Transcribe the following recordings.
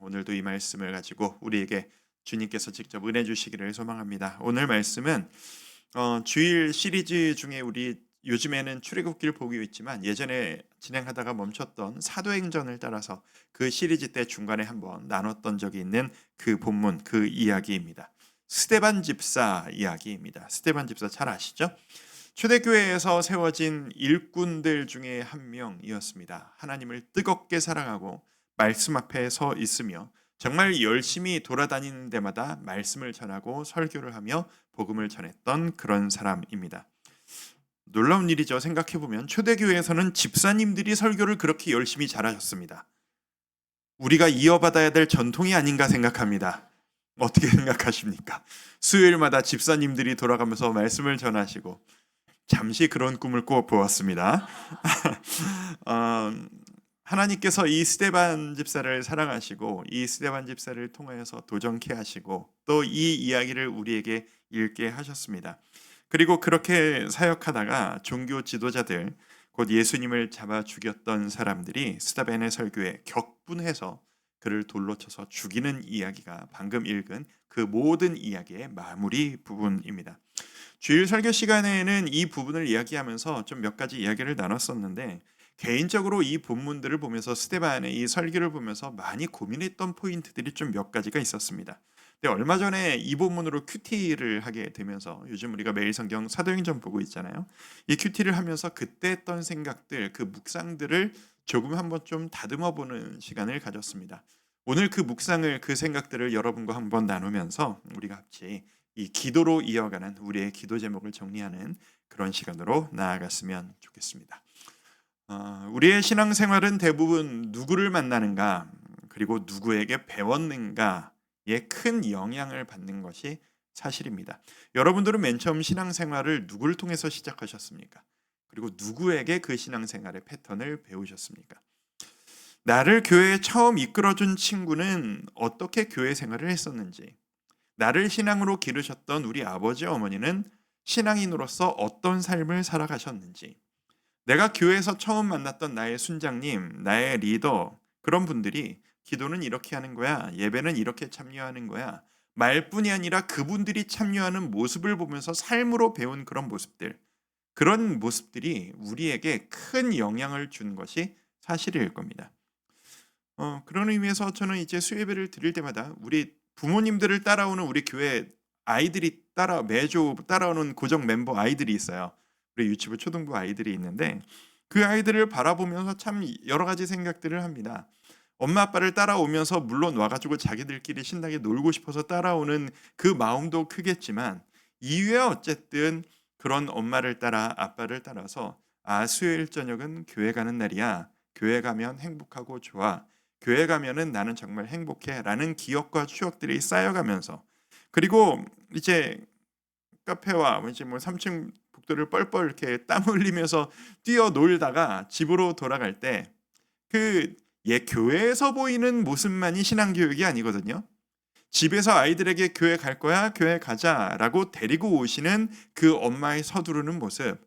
오늘도 이 말씀을 가지고 우리에게 주님께서 직접 은혜 주시기를 소망합니다. 오늘 말씀은 주일 시리즈 중에 우리 요즘에는 출애굽기를 보고 있지만 예전에 진행하다가 멈췄던 사도행전을 따라서 그 시리즈 때 중간에 한번 나눴던 적이 있는 그 본문, 그 이야기입니다. 스데반 집사 이야기입니다. 스데반 집사 잘 아시죠? 초대교회에서 세워진 일꾼들 중에 한 명이었습니다. 하나님을 뜨겁게 사랑하고 말씀 앞에 서 있으며 정말 열심히 돌아다니는 데마다 말씀을 전하고 설교를 하며 복음을 전했던 그런 사람입니다. 놀라운 일이죠. 생각해보면 초대교회에서는 집사님들이 설교를 그렇게 열심히 잘하셨습니다. 우리가 이어받아야 될 전통이 아닌가 생각합니다. 어떻게 생각하십니까? 수요일마다 집사님들이 돌아가면서 말씀을 전하시고 잠시 그런 꿈을 꿔보았습니다. 하나님께서 이 스데반 집사를 사랑하시고 이 스데반 집사를 통하여서 도전케 하시고 또 이 이야기를 우리에게 읽게 하셨습니다. 그리고 그렇게 사역하다가 종교 지도자들, 곧 예수님을 잡아 죽였던 사람들이 스데반의 설교에 격분해서 그를 돌로 쳐서 죽이는 이야기가 방금 읽은 그 모든 이야기의 마무리 부분입니다. 주일 설교 시간에는 이 부분을 이야기하면서 좀 몇 가지 이야기를 나눴었는데 개인적으로 이 본문들을 보면서 스데반의 이 설교를 보면서 많이 고민했던 포인트들이 좀 몇 가지가 있었습니다. 근데 얼마 전에 이 본문으로 큐티를 하게 되면서 요즘 우리가 매일 성경 사도행전 보고 있잖아요. 이 큐티를 하면서 그때 했던 생각들, 그 묵상들을 조금 한번 좀 다듬어 보는 시간을 가졌습니다. 오늘 그 묵상을, 그 생각들을 여러분과 한번 나누면서 우리가 같이 이 기도로 이어가는 우리의 기도 제목을 정리하는 그런 시간으로 나아갔으면 좋겠습니다. 우리의 신앙생활은 대부분 누구를 만나는가 그리고 누구에게 배웠는가에 큰 영향을 받는 것이 사실입니다. 여러분들은 맨 처음 신앙생활을 누구를 통해서 시작하셨습니까? 그리고 누구에게 그 신앙생활의 패턴을 배우셨습니까? 나를 교회에 처음 이끌어준 친구는 어떻게 교회 생활을 했었는지, 나를 신앙으로 기르셨던 우리 아버지 어머니는 신앙인으로서 어떤 삶을 살아가셨는지, 내가 교회에서 처음 만났던 나의 순장님, 나의 리더, 그런 분들이 기도는 이렇게 하는 거야, 예배는 이렇게 참여하는 거야, 말뿐이 아니라 그분들이 참여하는 모습을 보면서 삶으로 배운 그런 모습들, 그런 모습들이 우리에게 큰 영향을 준 것이 사실일 겁니다. 그런 의미에서 저는 이제 수예배를 드릴 때마다 우리 부모님들을 따라오는 우리 교회 아이들이 매주 따라오는 고정 멤버 아이들이 있어요. 우리 유치부 초등부 아이들이 있는데 그 아이들을 바라보면서 참 여러 가지 생각들을 합니다. 엄마 아빠를 따라오면서 물론 와가지고 자기들끼리 신나게 놀고 싶어서 따라오는 그 마음도 크겠지만 이후에 어쨌든 그런 엄마를 따라 아빠를 따라서 수요일 저녁은 교회 가는 날이야. 교회 가면 행복하고 좋아. 교회 가면은 나는 정말 행복해라는 기억과 추억들이 쌓여가면서 그리고 이제 카페와 이제 3층 복도를 뻘뻘 이렇게 땀 흘리면서 뛰어놀다가 집으로 돌아갈 때 그 교회에서 보이는 모습만이 신앙 교육이 아니거든요. 집에서 아이들에게 교회 갈 거야, 교회 가자라고 데리고 오시는 그 엄마의 서두르는 모습,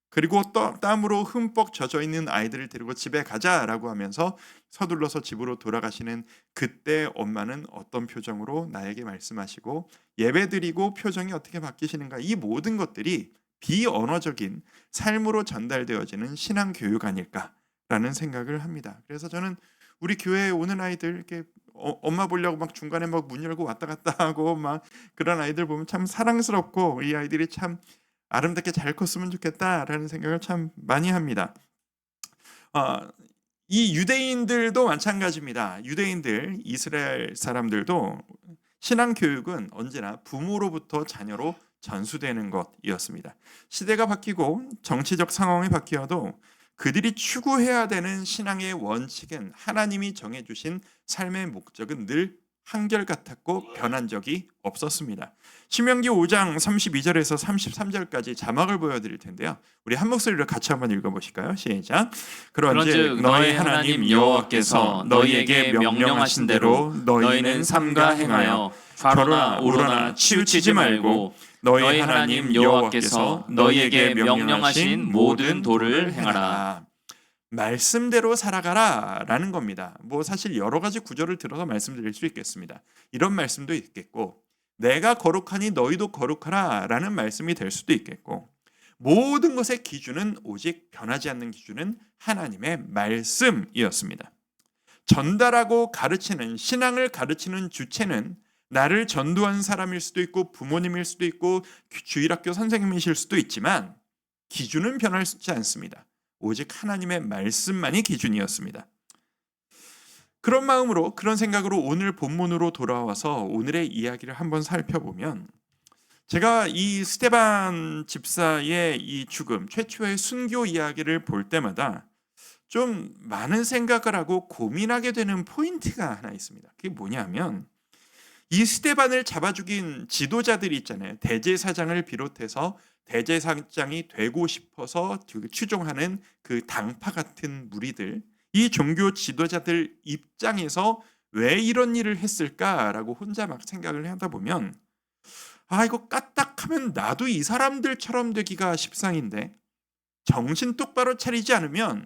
그리고 또 땀으로 흠뻑 젖어 있는 아이들을 데리고 집에 가자라고 하면서 서둘러서 집으로 돌아가시는 그때 엄마는 어떤 표정으로 나에게 말씀하시고 예배드리고 표정이 어떻게 바뀌시는가, 이 모든 것들이 비언어적인 삶으로 전달되어지는 신앙 교육 아닐까라는 생각을 합니다. 그래서 저는 우리 교회에 오는 아이들 이렇게 엄마 보려고 막 중간에 막 문 열고 왔다 갔다 하고 막 그런 아이들 보면 참 사랑스럽고 이 아이들이 참 아름답게 잘 컸으면 좋겠다라는 생각을 참 많이 합니다. 이 유대인들도 마찬가지입니다. 유대인들, 이스라엘 사람들도 신앙 교육은 언제나 부모로부터 자녀로 전수되는 것이었습니다. 시대가 바뀌고 정치적 상황이 바뀌어도 그들이 추구해야 되는 신앙의 원칙은, 하나님이 정해주신 삶의 목적은 늘 한결같았고 변한 적이 없었습니다. 신명기 5장 32절에서 33절까지 자막을 보여드릴 텐데요. 우리 한 목소리로 같이 한번 읽어보실까요? 시작. 그런즉 너희 하나님 여호와께서 너희에게 명령하신 대로 너희는 삼가 행하여 좌로나 우로나 치우치지 말고 너희 하나님 여호와께서 너희에게 명령하신 모든 도를 행하라. 말씀대로 살아가라라는 겁니다. 뭐 사실 여러 가지 구절을 들어서 말씀드릴 수 있겠습니다. 이런 말씀도 있겠고, 내가 거룩하니 너희도 거룩하라라는 말씀이 될 수도 있겠고, 모든 것의 기준은 오직 변하지 않는 기준은 하나님의 말씀이었습니다. 전달하고 가르치는, 신앙을 가르치는 주체는 나를 전도한 사람일 수도 있고 부모님일 수도 있고 주일학교 선생님이실 수도 있지만 기준은 변하지 않습니다. 오직 하나님의 말씀만이 기준이었습니다. 그런 마음으로, 그런 생각으로 오늘 본문으로 돌아와서 오늘의 이야기를 한번 살펴보면, 제가 이 스데반 집사의 이 죽음, 최초의 순교 이야기를 볼 때마다 좀 많은 생각을 하고 고민하게 되는 포인트가 하나 있습니다. 그게 뭐냐면, 이 스데반을 잡아 죽인 지도자들이 있잖아요. 대제사장을 비롯해서 대제사장이 되고 싶어서 추종하는 그 당파 같은 무리들, 이 종교 지도자들 입장에서 왜 이런 일을 했을까라고 혼자 막 생각을 하다 보면, 이거 까딱하면 나도 이 사람들처럼 되기가 십상인데, 정신 똑바로 차리지 않으면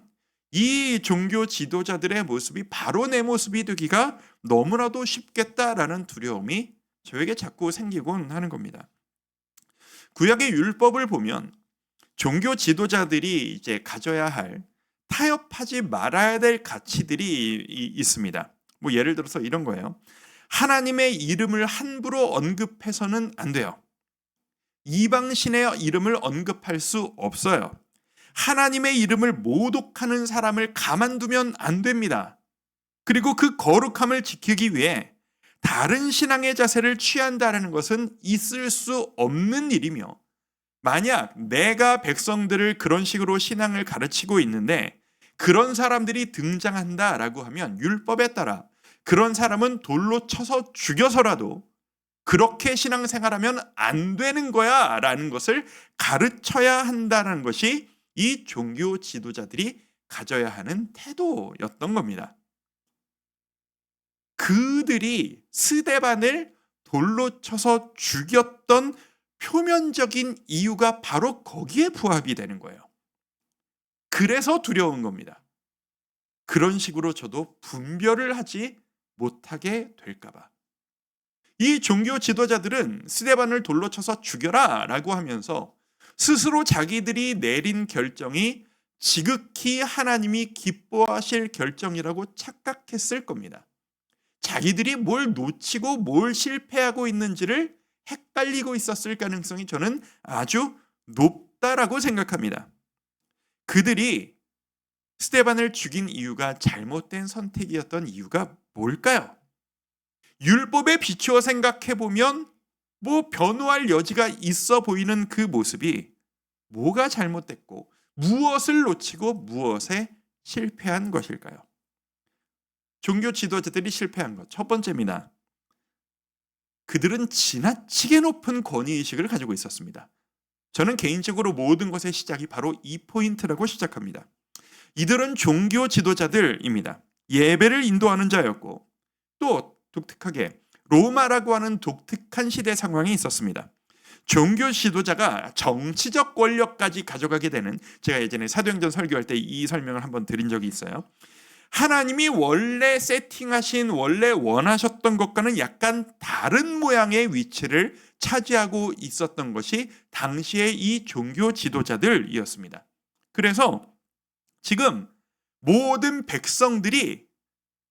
이 종교 지도자들의 모습이 바로 내 모습이 되기가 너무나도 쉽겠다라는 두려움이 저에게 자꾸 생기곤 하는 겁니다. 구약의 율법을 보면 종교 지도자들이 이제 가져야 할, 타협하지 말아야 될 가치들이 있습니다. 뭐 예를 들어서 이런 거예요. 하나님의 이름을 함부로 언급해서는 안 돼요. 이방신의 이름을 언급할 수 없어요. 하나님의 이름을 모독하는 사람을 가만두면 안 됩니다. 그리고 그 거룩함을 지키기 위해 다른 신앙의 자세를 취한다는 것은 있을 수 없는 일이며, 만약 내가 백성들을 그런 식으로 신앙을 가르치고 있는데 그런 사람들이 등장한다라고 하면 율법에 따라 그런 사람은 돌로 쳐서 죽여서라도 그렇게 신앙생활하면 안 되는 거야 라는 것을 가르쳐야 한다는 것이 이 종교 지도자들이 가져야 하는 태도였던 겁니다. 그들이 스데반을 돌로 쳐서 죽였던 표면적인 이유가 바로 거기에 부합이 되는 거예요. 그래서 두려운 겁니다. 그런 식으로 저도 분별을 하지 못하게 될까 봐. 이 종교 지도자들은 스데반을 돌로 쳐서 죽여라 라고 하면서 스스로 자기들이 내린 결정이 지극히 하나님이 기뻐하실 결정이라고 착각했을 겁니다. 자기들이 뭘 놓치고 뭘 실패하고 있는지를 헷갈리고 있었을 가능성이 저는 아주 높다라고 생각합니다. 그들이 스데반을 죽인 이유가 잘못된 선택이었던 이유가 뭘까요? 율법에 비추어 생각해보면 뭐 변호할 여지가 있어 보이는 그 모습이 뭐가 잘못됐고 무엇을 놓치고 무엇에 실패한 것일까요? 종교 지도자들이 실패한 것, 첫 번째입니다. 그들은 지나치게 높은 권위의식을 가지고 있었습니다. 저는 개인적으로 모든 것의 시작이 바로 이 포인트라고 시작합니다. 이들은 종교 지도자들입니다. 예배를 인도하는 자였고, 또 독특하게 로마라고 하는 독특한 시대 상황이 있었습니다. 종교 지도자가 정치적 권력까지 가져가게 되는, 제가 예전에 사도행전 설교할 때 이 설명을 한번 드린 적이 있어요. 하나님이 원래 세팅하신, 원래 원하셨던 것과는 약간 다른 모양의 위치를 차지하고 있었던 것이 당시의 이 종교 지도자들이었습니다. 그래서 지금 모든 백성들이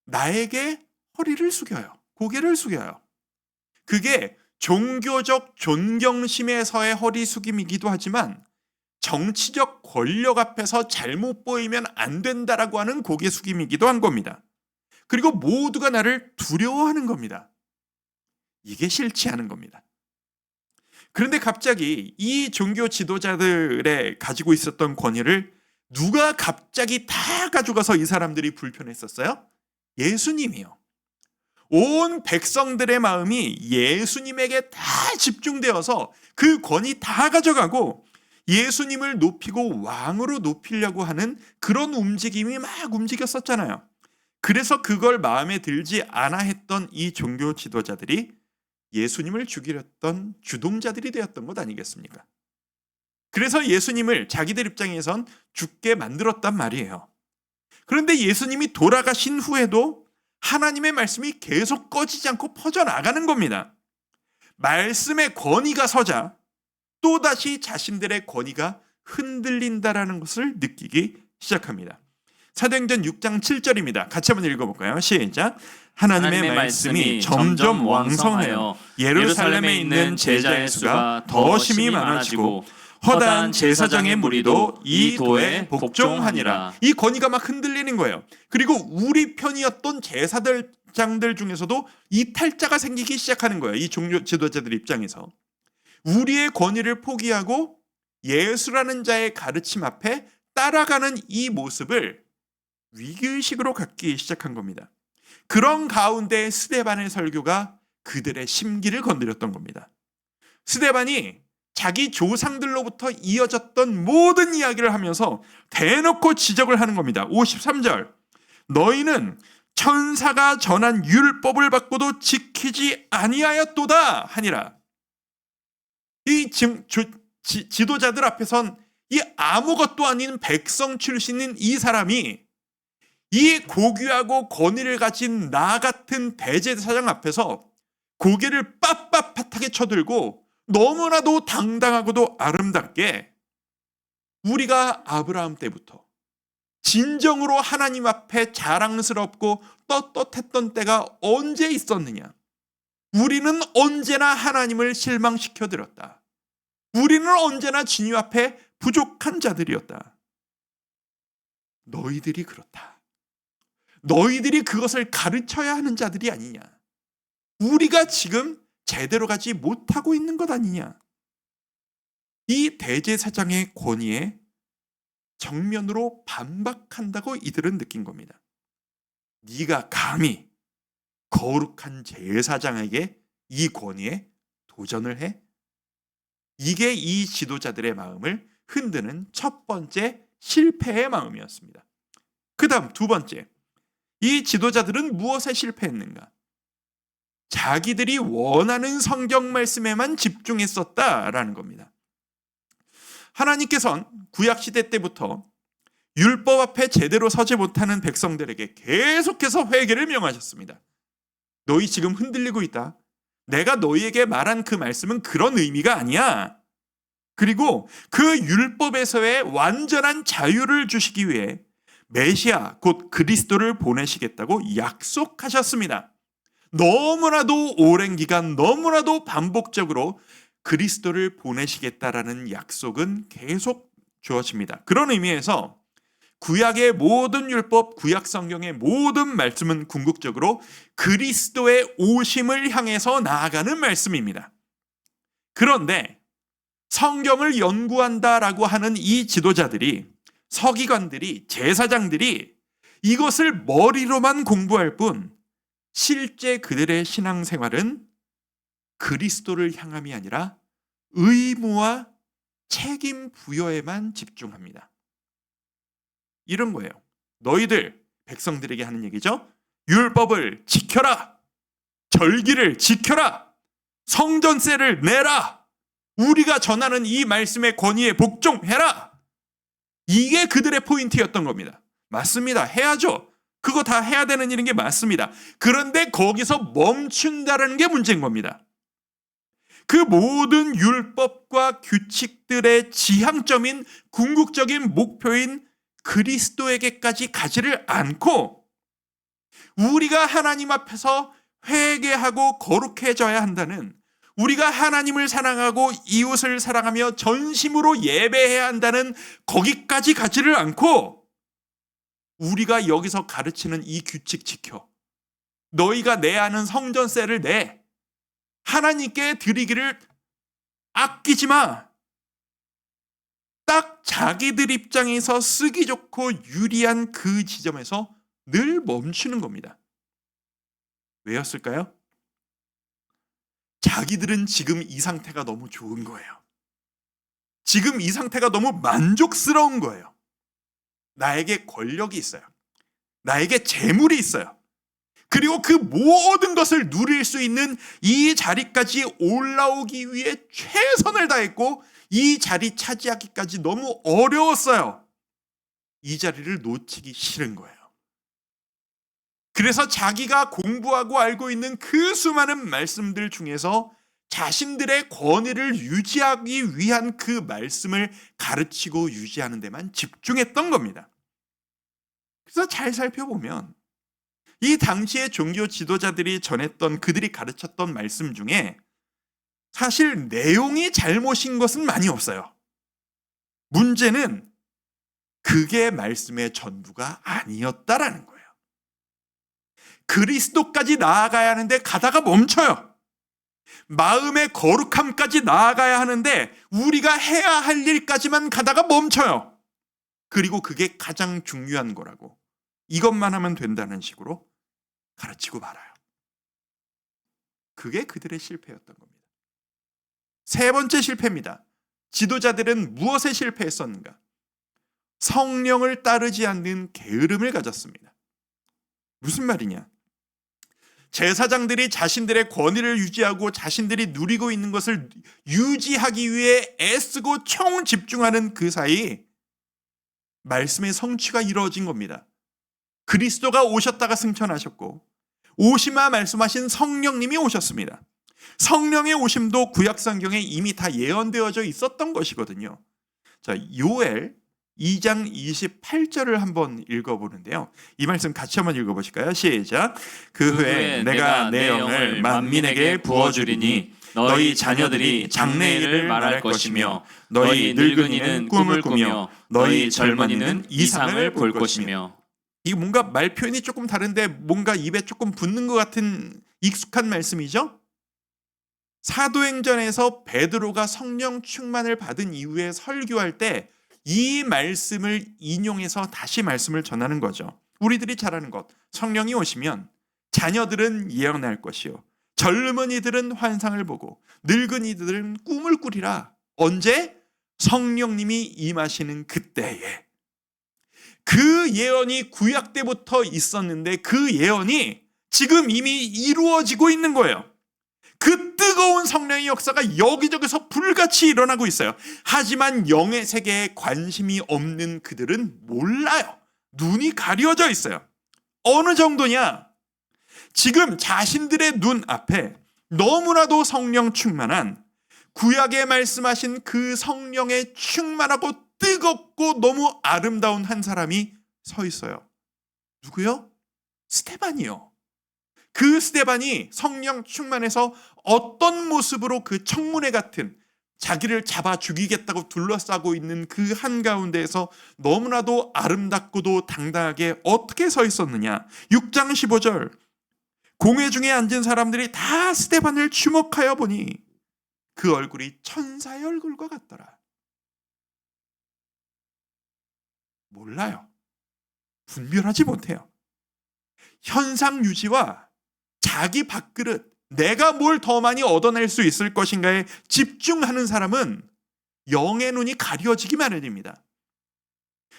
나에게 허리를 숙여요. 고개를 숙여요. 그게 종교적 존경심에서의 허리 숙임이기도 하지만 정치적 권력 앞에서 잘못 보이면 안 된다라고 하는 고개 숙임이기도 한 겁니다. 그리고 모두가 나를 두려워하는 겁니다. 이게 싫지 않은 겁니다. 그런데 갑자기 이 종교 지도자들의 가지고 있었던 권위를 누가 갑자기 다 가져가서 이 사람들이 불편했었어요? 예수님이요. 온 백성들의 마음이 예수님에게 다 집중되어서 그 권위 다 가져가고 예수님을 높이고 왕으로 높이려고 하는 그런 움직임이 막 움직였었잖아요. 그래서 그걸 마음에 들지 않아 했던 이 종교 지도자들이 예수님을 죽이렸던 주동자들이 되었던 것 아니겠습니까? 그래서 예수님을 자기들 입장에선 죽게 만들었단 말이에요. 그런데 예수님이 돌아가신 후에도 하나님의 말씀이 계속 꺼지지 않고 퍼져나가는 겁니다. 말씀의 권위가 서자 또다시 자신들의 권위가 흔들린다라는 것을 느끼기 시작합니다. 사도행전 6장 7절입니다. 같이 한번 읽어볼까요? 시작. 하나님의 말씀이 점점 왕성하여 예루살렘에 있는 제자의 수가 더 심히 많아지고 허다한 제사장의 무리도 이 도에 복종하니라. 이 권위가 막 흔들리는 거예요. 그리고 우리 편이었던 제사장들 중에서도 이탈자가 생기기 시작하는 거예요. 이 종교 지도자들 입장에서 우리의 권위를 포기하고 예수라는 자의 가르침 앞에 따라가는 이 모습을 위기의식으로 갖기 시작한 겁니다. 그런 가운데 스데반의 설교가 그들의 심기를 건드렸던 겁니다. 스데반이 자기 조상들로부터 이어졌던 모든 이야기를 하면서 대놓고 지적을 하는 겁니다. 53절. 너희는 천사가 전한 율법을 받고도 지키지 아니하였도다 하니라. 이 지도자들 앞에선 이 아무것도 아닌 백성 출신인 이 사람이 이 고귀하고 권위를 가진 나 같은 대제사장 앞에서 고개를 빳빳하게 쳐들고 너무나도 당당하고도 아름답게 우리가 아브라함 때부터 진정으로 하나님 앞에 자랑스럽고 떳떳했던 때가 언제 있었느냐? 우리는 언제나 하나님을 실망시켜드렸다. 우리는 언제나 주님 앞에 부족한 자들이었다. 너희들이 그렇다. 너희들이 그것을 가르쳐야 하는 자들이 아니냐? 우리가 지금 제대로 가지 못하고 있는 것 아니냐? 이 대제사장의 권위에 정면으로 반박한다고 이들은 느낀 겁니다. 네가 감히 거룩한 제사장에게 이 권위에 도전을 해? 이게 이 지도자들의 마음을 흔드는 첫 번째 실패의 마음이었습니다. 그 다음 두 번째, 이 지도자들은 무엇에 실패했는가? 자기들이 원하는 성경 말씀에만 집중했었다라는 겁니다. 하나님께서는 구약시대 때부터 율법 앞에 제대로 서지 못하는 백성들에게 계속해서 회개를 명하셨습니다. 너희 지금 흔들리고 있다. 내가 너희에게 말한 그 말씀은 그런 의미가 아니야. 그리고 그 율법에서의 완전한 자유를 주시기 위해 메시아 곧 그리스도를 보내시겠다고 약속하셨습니다. 너무나도 오랜 기간 너무나도 반복적으로 그리스도를 보내시겠다라는 약속은 계속 주어집니다. 그런 의미에서 구약의 모든 율법, 구약 성경의 모든 말씀은 궁극적으로 그리스도의 오심을 향해서 나아가는 말씀입니다. 그런데 성경을 연구한다라고 하는 이 지도자들이, 서기관들이, 제사장들이 이것을 머리로만 공부할 뿐 실제 그들의 신앙생활은 그리스도를 향함이 아니라 의무와 책임 부여에만 집중합니다. 이런 거예요. 너희들 백성들에게 하는 얘기죠. 율법을 지켜라. 절기를 지켜라. 성전세를 내라. 우리가 전하는 이 말씀의 권위에 복종해라. 이게 그들의 포인트였던 겁니다. 맞습니다. 해야죠. 그거 다 해야 되는 일인 게 맞습니다. 그런데 거기서 멈춘다는 게 문제인 겁니다. 그 모든 율법과 규칙들의 지향점인 궁극적인 목표인 그리스도에게까지 가지를 않고 우리가 하나님 앞에서 회개하고 거룩해져야 한다는, 우리가 하나님을 사랑하고 이웃을 사랑하며 전심으로 예배해야 한다는 거기까지 가지를 않고 우리가 여기서 가르치는 이 규칙 지켜, 너희가 내야 하는 성전세를 내, 하나님께 드리기를 아끼지 마, 딱 자기들 입장에서 쓰기 좋고 유리한 그 지점에서 늘 멈추는 겁니다. 왜였을까요? 자기들은 지금 이 상태가 너무 좋은 거예요. 지금 이 상태가 너무 만족스러운 거예요. 나에게 권력이 있어요. 나에게 재물이 있어요. 그리고 그 모든 것을 누릴 수 있는 이 자리까지 올라오기 위해 최선을 다했고 이 자리 차지하기까지 너무 어려웠어요. 이 자리를 놓치기 싫은 거예요. 그래서 자기가 공부하고 알고 있는 그 수많은 말씀들 중에서 자신들의 권위를 유지하기 위한 그 말씀을 가르치고 유지하는 데만 집중했던 겁니다. 그래서 잘 살펴보면 이 당시의 종교 지도자들이 전했던, 그들이 가르쳤던 말씀 중에 사실 내용이 잘못인 것은 많이 없어요. 문제는 그게 말씀의 전부가 아니었다라는 거예요. 그리스도까지 나아가야 하는데 가다가 멈춰요. 마음의 거룩함까지 나아가야 하는데 우리가 해야 할 일까지만 가다가 멈춰요. 그리고 그게 가장 중요한 거라고, 이것만 하면 된다는 식으로 가르치고 말아요. 그게 그들의 실패였던 겁니다. 세 번째 실패입니다. 지도자들은 무엇에 실패했었는가? 성령을 따르지 않는 게으름을 가졌습니다. 무슨 말이냐? 제사장들이 자신들의 권위를 유지하고 자신들이 누리고 있는 것을 유지하기 위해 애쓰고 총집중하는 그 사이 말씀의 성취가 이루어진 겁니다. 그리스도가 오셨다가 승천하셨고 오시마 말씀하신 성령님이 오셨습니다. 성령의 오심도 구약성경에 이미 다 예언되어져 있었던 것이거든요. 자, 요엘 2장 28절을 한번 읽어보는데요. 이 말씀 같이 한번 읽어보실까요? 시작. 그 후에 내가 내 영을 만민에게 부어주리니 너희 자녀들이 장래일을 말할 것이며 너희 늙은이는 꿈을 꾸며 너희 젊은이는 이상을 볼 것이며. 이 뭔가 말 표현이 조금 다른데 뭔가 입에 조금 붙는 것 같은 익숙한 말씀이죠? 사도행전에서 베드로가 성령 충만을 받은 이후에 설교할 때 이 말씀을 인용해서 다시 말씀을 전하는 거죠. 우리들이 잘 아는 것, 성령이 오시면 자녀들은 예언할 것이요 젊은이들은 환상을 보고 늙은이들은 꿈을 꾸리라. 언제? 성령님이 임하시는 그때에. 그 예언이 구약 때부터 있었는데 그 예언이 지금 이미 이루어지고 있는 거예요. 그 뜨거운 성령의 역사가 여기저기서 불같이 일어나고 있어요. 하지만 영의 세계에 관심이 없는 그들은 몰라요. 눈이 가려져 있어요. 어느 정도냐? 지금 자신들의 눈 앞에 너무나도 성령 충만한, 구약에 말씀하신 그 성령에 충만하고 뜨겁고 너무 아름다운 한 사람이 서 있어요. 누구요? 스데반이요. 그 스데반이 성령 충만해서 어떤 모습으로 그 청문회 같은, 자기를 잡아 죽이겠다고 둘러싸고 있는 그 한가운데에서 너무나도 아름답고도 당당하게 어떻게 서 있었느냐. 6장 15절. 공회 중에 앉은 사람들이 다 스데반을 주목하여 보니 그 얼굴이 천사의 얼굴과 같더라. 몰라요. 분별하지 못해요. 현상 유지와 자기 밥그릇, 내가 뭘 더 많이 얻어낼 수 있을 것인가에 집중하는 사람은 영의 눈이 가려지기 마련입니다.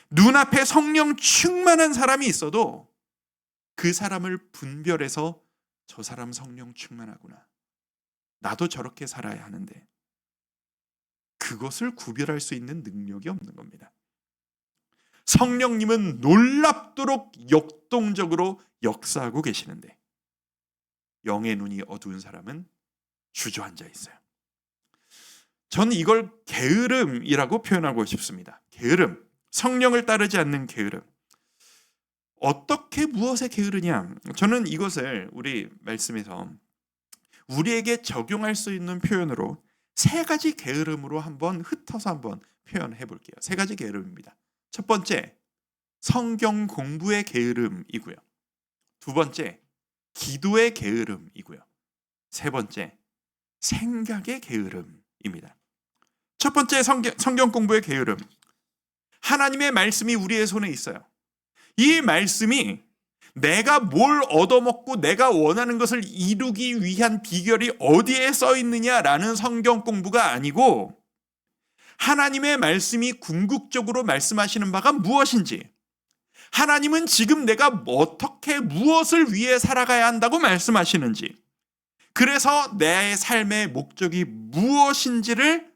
눈앞에 성령 충만한 사람이 있어도 그 사람을 분별해서 저 사람 성령 충만하구나, 나도 저렇게 살아야 하는데, 그것을 구별할 수 있는 능력이 없는 겁니다. 성령님은 놀랍도록 역동적으로 역사하고 계시는데 영의 눈이 어두운 사람은 주저앉아 있어요. 저는 이걸 게으름이라고 표현하고 싶습니다. 게으름, 성령을 따르지 않는 게으름. 어떻게 무엇에 게으르냐? 저는 이것을 우리 말씀에서 우리에게 적용할 수 있는 표현으로 세 가지 게으름으로 한번 흩어서 한번 표현해 볼게요. 세 가지 게으름입니다. 첫 번째, 성경 공부의 게으름이고요. 두 번째, 기도의 게으름이고요. 세 번째, 생각의 게으름입니다. 첫 번째, 성경 공부의 게으름. 하나님의 말씀이 우리의 손에 있어요. 이 말씀이 내가 뭘 얻어먹고 내가 원하는 것을 이루기 위한 비결이 어디에 써 있느냐라는 성경 공부가 아니고, 하나님의 말씀이 궁극적으로 말씀하시는 바가 무엇인지, 하나님은 지금 내가 어떻게 무엇을 위해 살아가야 한다고 말씀하시는지, 그래서 내 삶의 목적이 무엇인지를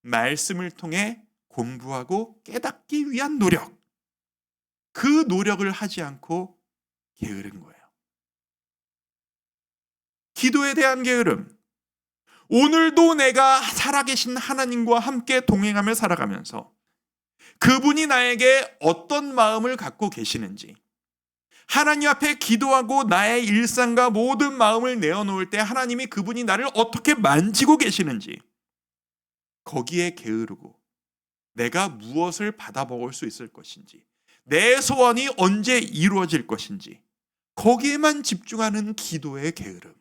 말씀을 통해 공부하고 깨닫기 위한 노력, 그 노력을 하지 않고 게으른 거예요. 기도에 대한 게으름. 오늘도 내가 살아계신 하나님과 함께 동행하며 살아가면서 그분이 나에게 어떤 마음을 갖고 계시는지, 하나님 앞에 기도하고 나의 일상과 모든 마음을 내어놓을 때 하나님이 그분이 나를 어떻게 만지고 계시는지, 거기에 게으르고 내가 무엇을 받아먹을 수 있을 것인지, 내 소원이 언제 이루어질 것인지, 거기에만 집중하는 기도의 게으름.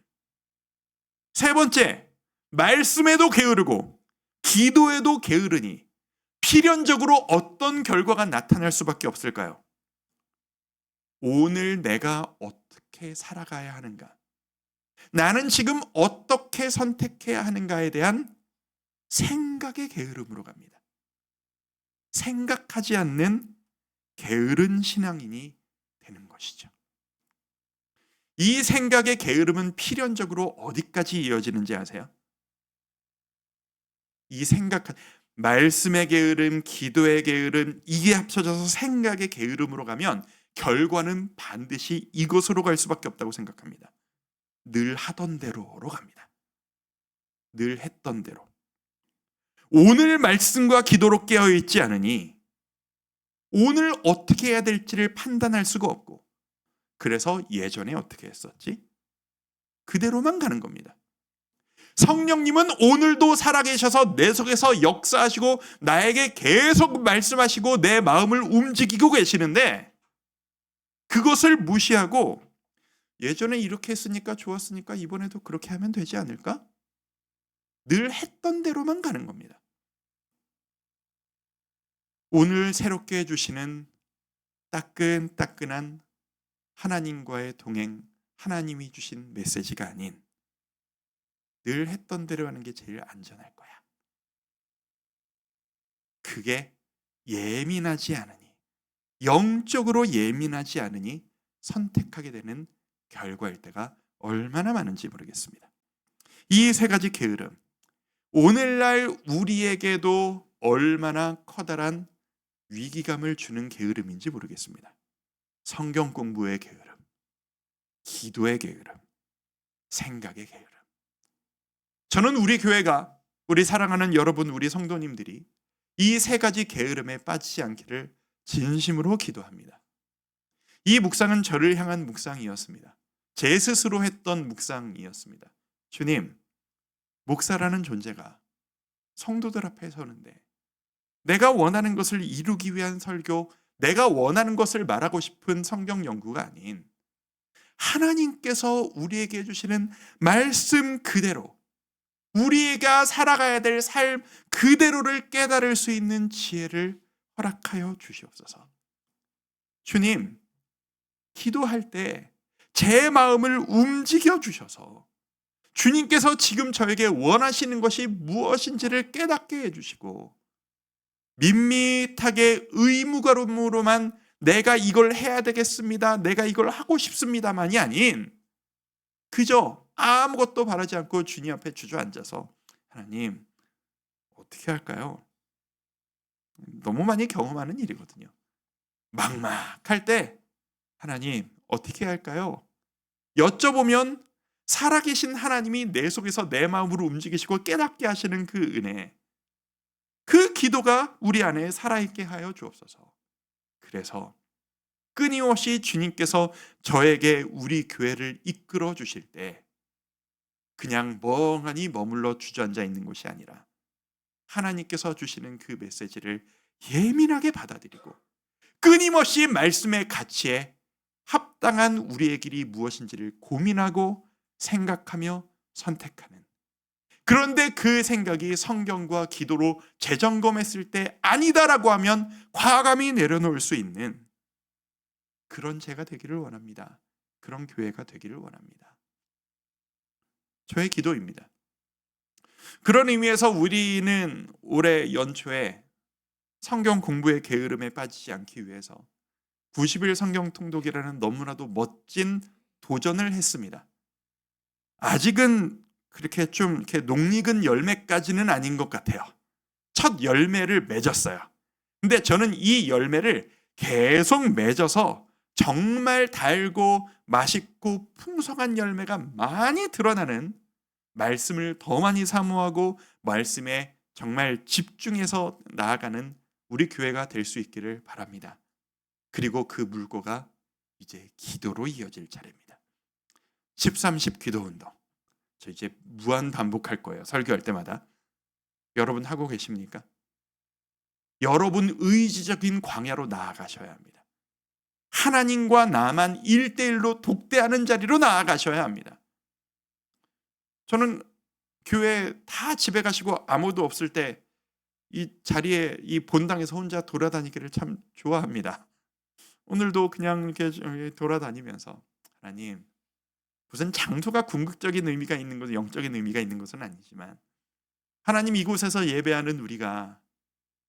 세 번째, 말씀에도 게으르고 기도에도 게으르니 필연적으로 어떤 결과가 나타날 수밖에 없을까요? 오늘 내가 어떻게 살아가야 하는가? 나는 지금 어떻게 선택해야 하는가에 대한 생각의 게으름으로 갑니다. 생각하지 않는 게으른 신앙인이 되는 것이죠. 이 생각의 게으름은 필연적으로 어디까지 이어지는지 아세요? 이 말씀의 게으름, 기도의 게으름, 이게 합쳐져서 생각의 게으름으로 가면 결과는 반드시 이것으로 갈 수밖에 없다고 생각합니다. 늘 하던 대로로 갑니다. 늘 했던 대로. 오늘 말씀과 기도로 깨어있지 않으니 오늘 어떻게 해야 될지를 판단할 수가 없고, 그래서 예전에 어떻게 했었지? 그대로만 가는 겁니다. 성령님은 오늘도 살아계셔서 내 속에서 역사하시고 나에게 계속 말씀하시고 내 마음을 움직이고 계시는데, 그것을 무시하고 예전에 이렇게 했으니까 좋았으니까 이번에도 그렇게 하면 되지 않을까? 늘 했던 대로만 가는 겁니다. 오늘 새롭게 해주시는 따끈따끈한 하나님과의 동행, 하나님이 주신 메시지가 아닌 늘 했던 대로 하는 게 제일 안전할 거야. 그게 예민하지 않으니, 영적으로 예민하지 않으니 선택하게 되는 결과일 때가 얼마나 많은지 모르겠습니다. 이 세 가지 게으름, 오늘날 우리에게도 얼마나 커다란 위기감을 주는 게으름인지 모르겠습니다. 성경 공부의 게으름, 기도의 게으름, 생각의 게으름. 저는 우리 교회가, 우리 사랑하는 여러분, 우리 성도님들이 이 세 가지 게으름에 빠지지 않기를 진심으로 기도합니다. 이 묵상은 저를 향한 묵상이었습니다. 제 스스로 했던 묵상이었습니다. 주님, 목사라는 존재가 성도들 앞에 서는데 내가 원하는 것을 이루기 위한 설교, 내가 원하는 것을 말하고 싶은 성경 연구가 아닌 하나님께서 우리에게 주시는 말씀 그대로, 우리가 살아가야 될 삶 그대로를 깨달을 수 있는 지혜를 허락하여 주시옵소서. 주님, 기도할 때 제 마음을 움직여 주셔서 주님께서 지금 저에게 원하시는 것이 무엇인지를 깨닫게 해주시고, 밋밋하게 의무감으로만 내가 이걸 해야 되겠습니다, 내가 이걸 하고 싶습니다만이 아닌, 그저 아무것도 바라지 않고 주님 앞에 주저앉아서 하나님, 어떻게 할까요? 너무 많이 경험하는 일이거든요. 막막할 때 하나님, 어떻게 할까요? 여쭤보면 살아계신 하나님이 내 속에서 내 마음으로 움직이시고 깨닫게 하시는 그 은혜, 그 기도가 우리 안에 살아있게 하여 주옵소서. 그래서 끊임없이 주님께서 저에게 우리 교회를 이끌어 주실 때 그냥 멍하니 머물러 주저앉아 있는 것이 아니라 하나님께서 주시는 그 메시지를 예민하게 받아들이고 끊임없이 말씀의 가치에 합당한 우리의 길이 무엇인지를 고민하고 생각하며 선택하는, 그런데 그 생각이 성경과 기도로 재점검했을 때 아니다라고 하면 과감히 내려놓을 수 있는 그런 제가 되기를 원합니다. 그런 교회가 되기를 원합니다. 저의 기도입니다. 그런 의미에서 우리는 올해 연초에 성경 공부의 게으름에 빠지지 않기 위해서 90일 성경 통독이라는 너무나도 멋진 도전을 했습니다. 아직은 그렇게 좀 이렇게 녹익은 열매까지는 아닌 것 같아요. 첫 열매를 맺었어요. 근데 저는 이 열매를 계속 맺어서 정말 달고 맛있고 풍성한 열매가 많이 드러나는 말씀을 더 많이 사모하고 말씀에 정말 집중해서 나아가는 우리 교회가 될 수 있기를 바랍니다. 그리고 그 물꼬가 이제 기도로 이어질 차례입니다. 10-30 기도 운동. 저 이제 무한 반복할 거예요. 설교할 때마다. 여러분 하고 계십니까? 여러분 의지적인 광야로 나아가셔야 합니다. 하나님과 나만 1대1로 독대하는 자리로 나아가셔야 합니다. 저는 교회 다 집에 가시고 아무도 없을 때 이 자리에 이 본당에서 혼자 돌아다니기를 참 좋아합니다. 오늘도 그냥 이렇게 돌아다니면서 하나님, 무슨 장소가 궁극적인 의미가 있는 것은 영적인 의미가 있는 것은 아니지만 하나님, 이곳에서 예배하는 우리가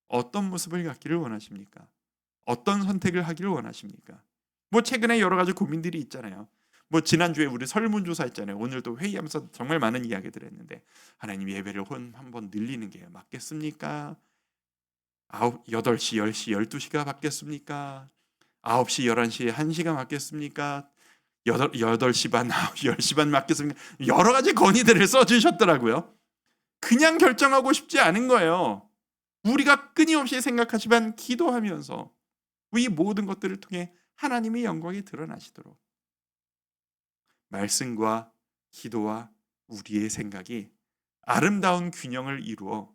어떤 모습을 갖기를 원하십니까? 어떤 선택을 하기를 원하십니까? 뭐 최근에 여러 가지 고민들이 있잖아요. 뭐 지난주에 우리 설문조사 했잖아요. 오늘도 회의하면서 정말 많은 이야기들 했는데 하나님, 예배를 한번 늘리는 게 맞겠습니까? 8시, 10시, 12시가 맞겠습니까? 9시, 11시, 1시가 맞겠습니까? 8시 반, 10시 반 맞겠습니까? 여러 가지 건의들을 써주셨더라고요. 그냥 결정하고 싶지 않은 거예요. 우리가 끊임없이 생각하지만 기도하면서 이 모든 것들을 통해 하나님의 영광이 드러나시도록 말씀과 기도와 우리의 생각이 아름다운 균형을 이루어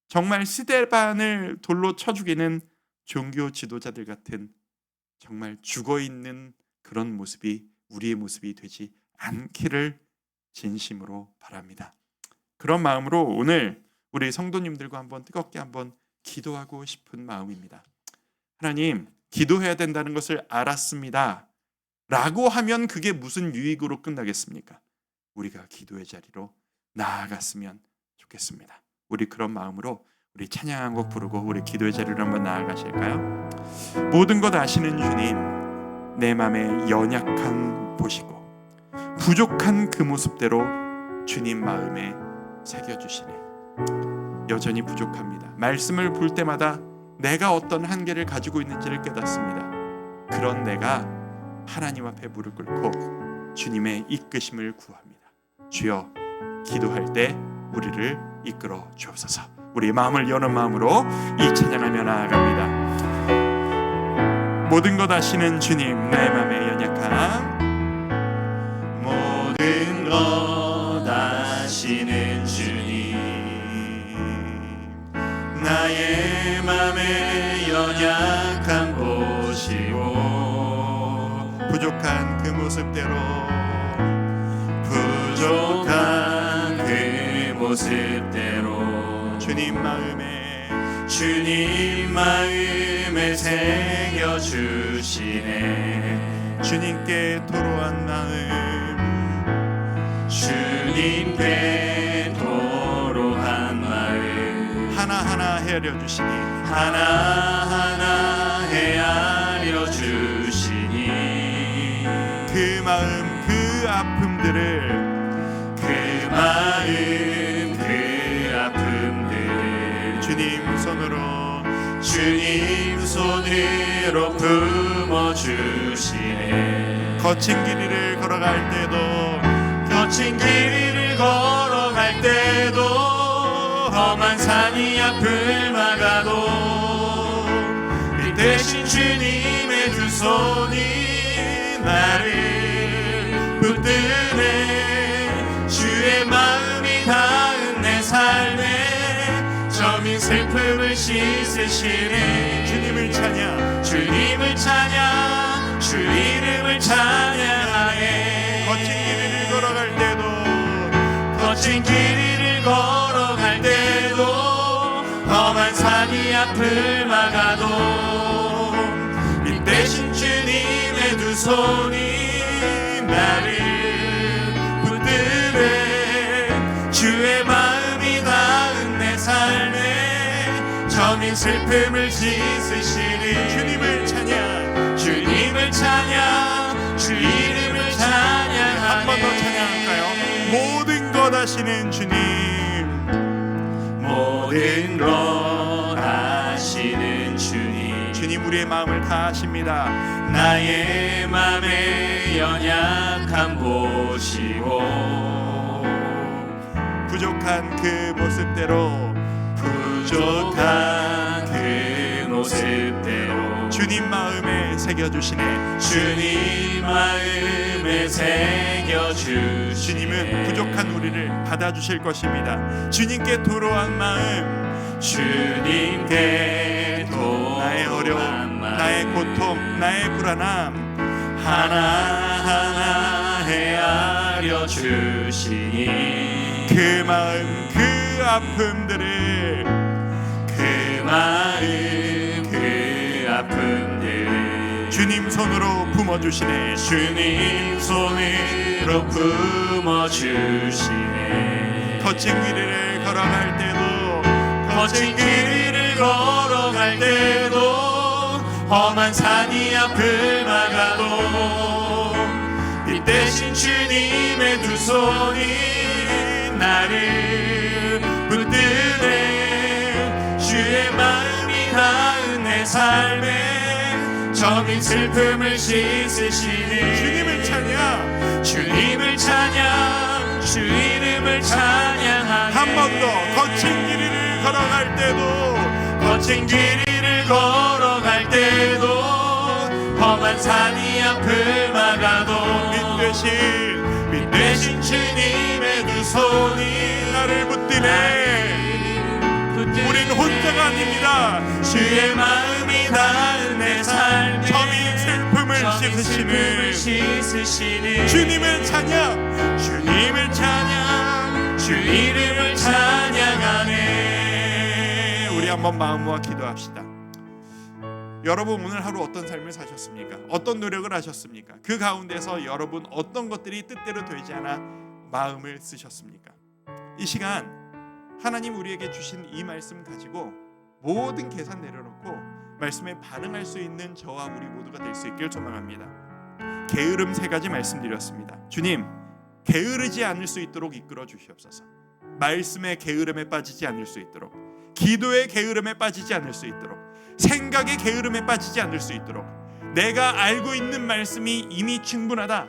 정말 스데반을 돌로 쳐 죽이는 종교 지도자들 같은 정말 죽어있는 그런 모습이 우리의 모습이 되지 않기를 진심으로 바랍니다. 그런 마음으로 오늘 우리 성도님들과 한번 뜨겁게 한번 기도하고 싶은 마음입니다. 하나님, 기도해야 된다는 것을 알았습니다 라고 하면 그게 무슨 유익으로 끝나겠습니까? 우리가 기도의 자리로 나아갔으면 좋겠습니다. 우리 그런 마음으로 우리 찬양 한 곡 부르고 우리 기도의 자리로 한번 나아가실까요? 모든 것 아시는 주님, 내 맘의 연약함 보시고 부족한 그 모습대로 주님 마음에 새겨주시네. 여전히 부족합니다. 말씀을 볼 때마다 내가 어떤 한계를 가지고 있는지를 깨닫습니다. 그런 내가 하나님 앞에 무릎 꿇고 주님의 이끄심을 구합니다. 주여, 기도할 때 우리를 이끌어 주옵소서. 우리 마음을 여는 마음으로 이 찬양하며 나아갑니다. 모든 것 아시는 주님, 내 맘의 연약함, 모든 것 아시는 주님, 나의 맘의 연약함 보시고 부족한 그 모습대로 부족한 그 모습대로 주님 마음에 새겨주시네. 주님께 토로한 마음, 주님께 토로한 마음 하나하나 헤아려 주시니 하나하나 헤아려 주시니 그 마음 그 아픔들을 주님 손으로 품어주시네. 거친 길이를 걸어갈 때도 험한 산이 앞을 막아도 이 대신 주님의 두 손이 나를 붙드네. 주의 마음이 닿은 내 삶에 저민 슬픔을 씻으시네. 주님을 찬양, 주 이름을 찬양하네. 거친 길이를 걸어갈 때도 험한 산이 앞을 막아도 이 대신 주님의 두 손이 나를 붙드네. 주의 마음이 닿은 내 삶에 저민 슬픔을 씻으시니 주님을 찬양, 주 이름을 찬양하네. 한 번 더 찬양할까요? 모든 것 아시는 주님, 모든 것 아시는 주님, 주님 우리의 마음을 다 아십니다. 나의 맘의 연약함 보시고 부족한 그 모습대로 부족한 그 모습대로 주님 마음에 새겨주시네. 주님 마음에 새겨주시네. 주님은 부족한 우리를 받아주실 것입니다. 주님께 도로한 마음, 주님께 나의 어려움, 나의 고통, 나의 불안함 하나하나 헤아려 주시니 그 마음, 그 아픔들을 그 아픔들 주님 손으로 품어주시네. 주님 손으로 품어주시네. 거친 길을 걸어갈 때도 거친 길을 걸어갈 때도 험한 산이 앞을 막아도 이 대신 주님의 두 손이 나를 붙드네. 주의 마음이 닿은 내 삶에 저민 슬픔을 씻으시니 주님을 찬양, 주님을 찬양 주 이름을 찬양하네. 한 번 더 거친 길을 걸어갈 때도 거친 길을 걸어갈 때도 험한 산이 앞을 막아도 빛 대신 주님의 두 손이 나를 붙드네. 우린 혼자가 아닙니다. 주의 마음이 닿은 내 삶에 저민 슬픔을 씻으시는 주님을 찬양, 주님을 찬양 주 이름을 찬양하네. 우리 한번 마음 모아 기도합시다. 여러분 오늘 하루 어떤 삶을 사셨습니까? 어떤 노력을 하셨습니까? 그 가운데서 여러분 어떤 것들이 뜻대로 되지 않아 마음을 쓰셨습니까? 이 시간 하나님 우리에게 주신 이 말씀 가지고 모든 계산 내려놓고 말씀에 반응할 수 있는 저와 우리 모두가 될 수 있길 소망합니다. 게으름 3가지 말씀드렸습니다. 주님, 게으르지 않을 수 있도록 이끌어 주시옵소서. 말씀의 게으름에 빠지지 않을 수 있도록, 기도의 게으름에 빠지지 않을 수 있도록, 생각의 게으름에 빠지지 않을 수 있도록, 내가 알고 있는 말씀이 이미 충분하다,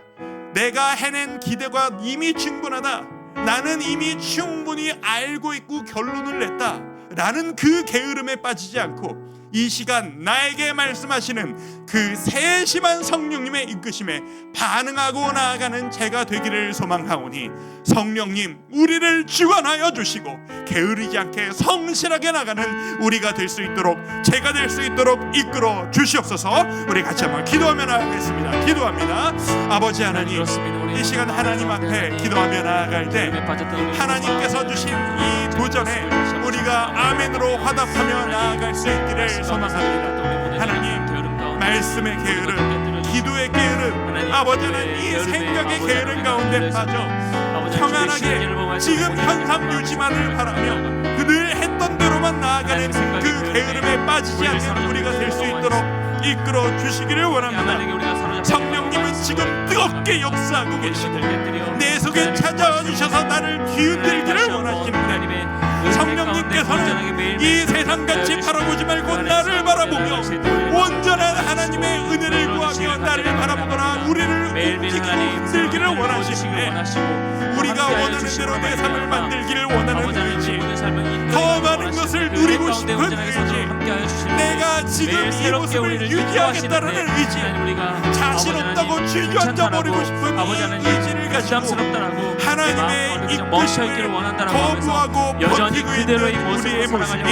내가 해낸 기대가 이미 충분하다, 나는 이미 충분히 알고 있고 결론을 냈다 라는 그 게으름에 빠지지 않고 이 시간 나에게 말씀하시는 그 세심한 성령님의 이끄심에 반응하고 나아가는 제가 되기를 소망하오니 성령님 우리를 주관하여 주시고 게으르지 않게 성실하게 나가는 우리가 될 수 있도록, 제가 될 수 있도록 이끌어 주시옵소서. 우리 같이 한번 기도하며 나아가겠습니다. 기도합니다. 아버지 하나님, 이 시간 하나님 앞에 기도하며 나아갈 때 하나님께서 주신 이 도전에 우리가 아멘으로 화답하며 나아갈 수 있기를 소망합니다. 하나님, 말씀의 게으름, 기도의 게으름, 아버지 하나님 이 생각의 게으름 가운데 빠져 평안하게 지금 현상 유지만을 바라며 늘 했던 대로만 나아가는 그 게으름에 빠지지 않는 우리가 될 수 있도록 이끌어 주시기를 원합니다. 성령님은 지금 뜨겁게 역사하고 계시고 내 속에 찾아와 주셔서 나를 뒤흔들기를 원하시는데 성령님께서는 이 세상같이 바라보지 말고 나를 바라보며 온전한 하나님의 은혜를 구하며 나를 바라보거나 우리를 움직이고 흔들기를 원하시는데 우리가 원하는 대로 내 삶을 만들기를 원하는 의지, 더 많은 것을 누리고 싶은 의지, 내가 지금 이 모습을 유지하겠다는 의지, 자신 없다고 주저앉아 버리고 싶은 이 의지를 가지고 하나님의 이끄심을 거부하고 버티고 있는 우리의 모습이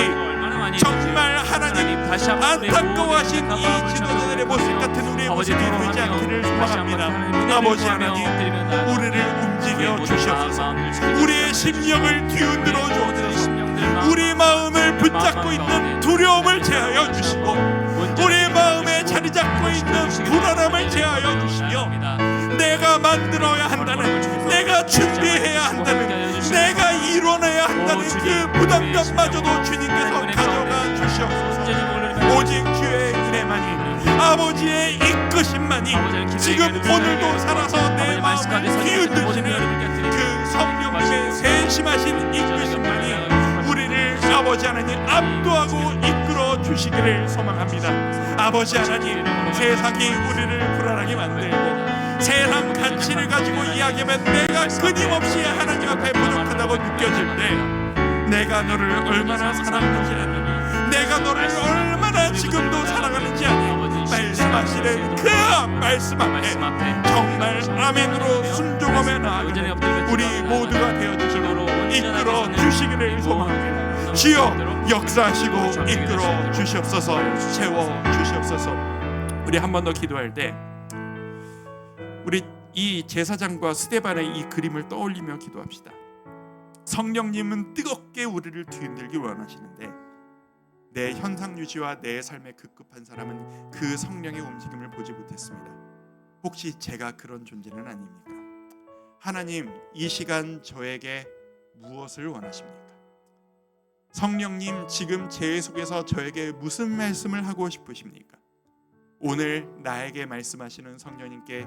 정말 하나님 안타까워하신 이 지도자들의 모습 같은 우리의 모습이 되지 않기를 소망합니다. 아버지 하나님, 우리를 움직여 주시옵소서. 우리의 심령을 뒤흔들어 주옵소서. 우리 마음을 붙잡고 있는 두려움을 제하여 주시고 우리 마음에 자리 잡고 있는 불안함을 제하여 주시며 내가 만들어야 한다는, 내가 준비해야 한다는, 내가 이뤄내야 한다는 그 부담감마저도 주님께서 가져가 주시옵소서. 오직 주의 은혜만이, 아버지의 이끄심만이 지금 오늘도 살아서 내 마음을 뒤흔드시는 그 성령님의 세심하신 이끄심만이 우리를 아버지 하나님 압도하고 이끌어 주시기를 소망합니다. 아버지 하나님, 세상이 우리를 불안하게 만들고 세상 가치를 가지고 이야기하면 내가 끊임없이 하나님 앞에 부족하다고 느껴질 때 내가 너를 얼마나 사랑하는지 아니, 내가 너를 얼마나 지금도 사랑하는지 아니, 말씀하시는 그 말씀 앞에 정말 아멘으로 순종하며 나아가는 우리 모두가 되어주시고 이끌어 주시기를 소망합니다. 주여 역사하시고 이끌어 주시옵소서. 채워 주시옵소서. 우리 한 번 더 기도할 때 우리 이 제사장과 스데반의 이 그림을 떠올리며 기도합시다. 성령님은 뜨겁게 우리를 뒤흔들기 원하시는데 내 현상 유지와 내 삶의 급급한 사람은 그 성령의 움직임을 보지 못했습니다. 혹시 제가 그런 존재는 아닙니까? 하나님, 이 시간 저에게 무엇을 원하십니까? 성령님, 지금 제 속에서 저에게 무슨 말씀을 하고 싶으십니까? 오늘 나에게 말씀하시는 성령님께